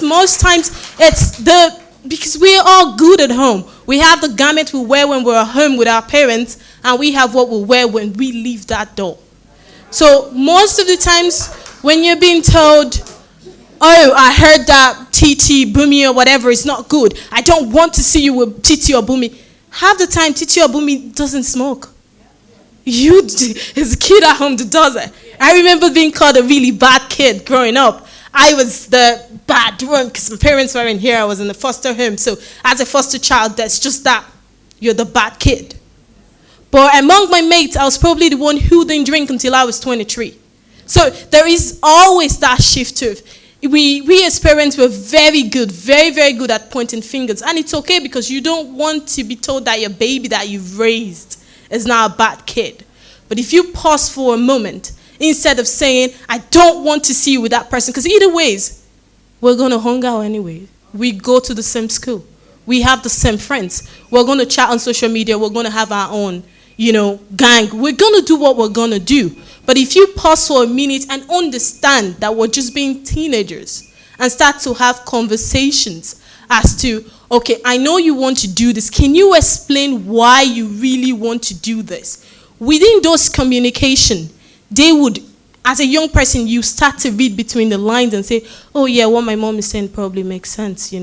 most times because we're all good at home. We have the garment we wear when we're at home with our parents, and we have what we wear when we leave that door. So most of the times when you're being told, oh, I heard that TT, Bumi, or whatever is not good, I don't want to see you with TT or Bumi. Half the time, TT or Bumi doesn't smoke. As a kid at home that does it. I remember being called a really bad kid growing up. I was the bad one because my parents weren't here. I was in the foster home. So as a foster child, that's just that. You're the bad kid. But among my mates, I was probably the one who didn't drink until I was 23. So there is always that shift too. We as parents were very good, very, very good at pointing fingers. And it's okay because you don't want to be told that your baby that you've raised is now a bad kid. But if you pause for a moment, instead of saying, I don't want to see you with that person, because either ways, we're going to hang out anyway. We go to the same school. We have the same friends. We're going to chat on social media. We're going to have our own, gang. We're going to do what we're going to do. But if you pause for a minute and understand that we're just being teenagers and start to have conversations as to, okay, I know you want to do this. Can you explain why you really want to do this? Within those communication, they would, as a young person, you start to read between the lines and say, oh yeah, what my mom is saying probably makes sense,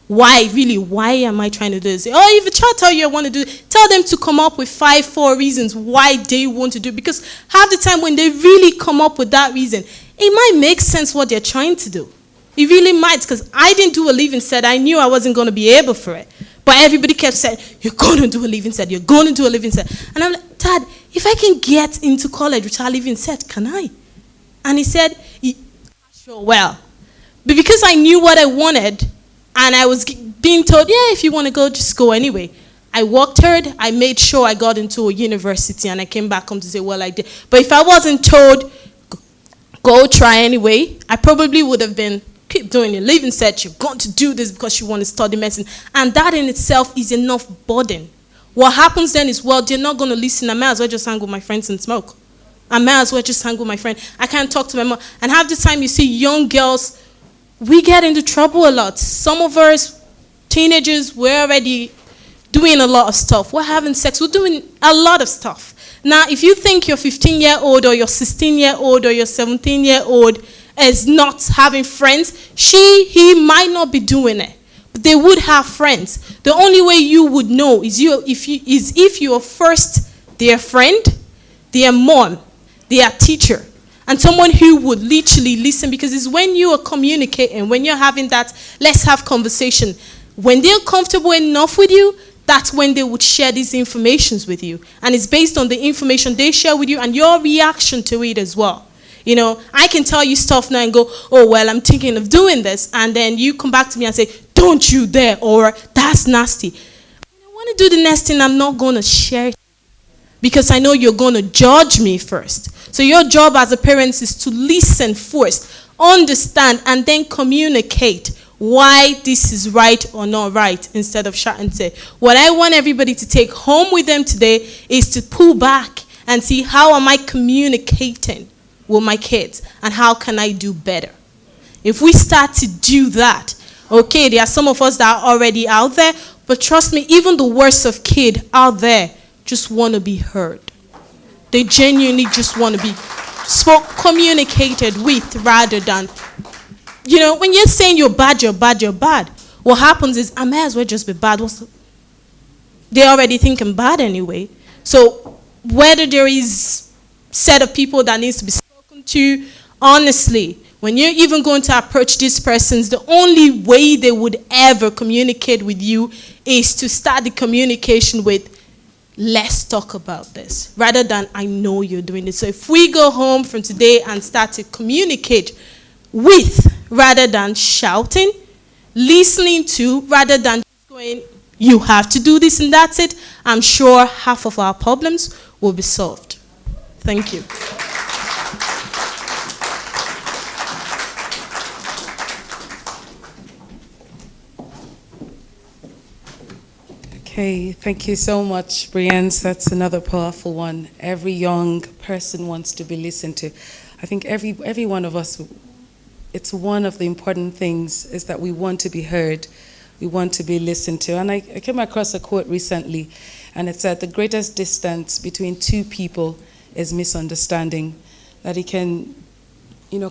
Why am I trying to do this? Or if a child tell you I want to do it, tell them to come up with 4 reasons why they want to do it. Because half the time when they really come up with that reason, it might make sense what they're trying to do. It really might, because I didn't do a leaving cert. I knew I wasn't going to be able for it. But everybody kept saying, you're going to do a leaving cert, you're going to do a leaving cert. And I'm like, Dad, if I can get into college without leaving cert, can I? And he said, sure, well. But because I knew what I wanted, and I was being told, yeah, if you want to go, just go anyway. I worked hard, I made sure I got into a university, and I came back home to say, well, I did. But if I wasn't told, go try anyway, I probably would have been, keep doing your leaving cert, you're going to do this because you want to study medicine. And that in itself is enough burden. What happens then is, well, they're not going to listen. I might as well just hang with my friends and smoke. I might as well just hang with my friend. I can't talk to my mom. And half the time you see young girls, we get into trouble a lot. Some of us, teenagers, we're already doing a lot of stuff. We're having sex. We're doing a lot of stuff. Now, if you think your 15-year-old or your 16-year-old or your 17-year-old is not having friends, he might not be doing it. But they would have friends. The only way you would know is if you are first their friend, their mom, their teacher, and someone who would literally listen, because it's when you are communicating, when you're having that, let's have conversation. When they're comfortable enough with you, that's when they would share these informations with you. And it's based on the information they share with you and your reaction to it as well. I can tell you stuff now and go, oh, well, I'm thinking of doing this. And then you come back to me and say, don't you dare, or that's nasty. When I want to do the next thing, I'm not going to share it because I know you're going to judge me first. So your job as a parent is to listen first, understand, and then communicate why this is right or not right, instead of shout and say. What I want everybody to take home with them today is to pull back and see, how am I communicating with my kids and how can I do better? If we start to do that, okay, there are some of us that are already out there, but trust me, even the worst of kid out there just want to be heard. They genuinely just want to be communicated with, rather than, when you're saying you're bad, you're bad, you're bad. What happens is, I may as well just be bad. They already think I'm bad anyway. So whether there is set of people that needs to be spoken to, honestly, when you're even going to approach these persons, the only way they would ever communicate with you is to start the communication with, let's talk about this, rather than, I know you're doing this. So if we go home from today and start to communicate with, rather than shouting, listening to, rather than just going, you have to do this and that's it, I'm sure half of our problems will be solved. Thank you. Okay, thank you so much, Brienze. That's another powerful one. Every young person wants to be listened to. I think every one of us it's one of the important things is that we want to be heard. We want to be listened to. And I came across a quote recently, and it said, the greatest distance between two people is misunderstanding. That it can,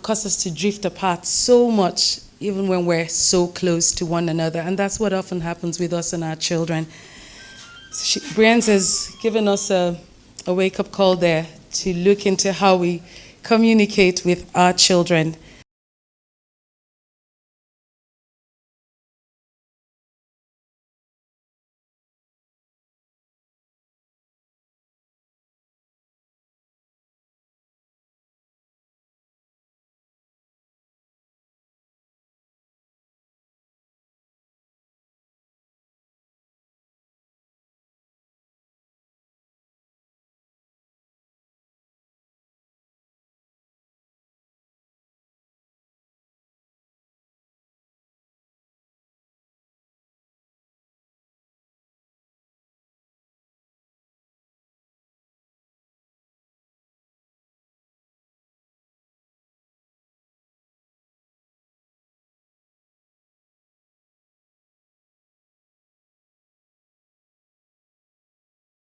cause us to drift apart so much, even when we're so close to one another. And that's what often happens with us and our children. Brienze has given us a wake-up call there to look into how we communicate with our children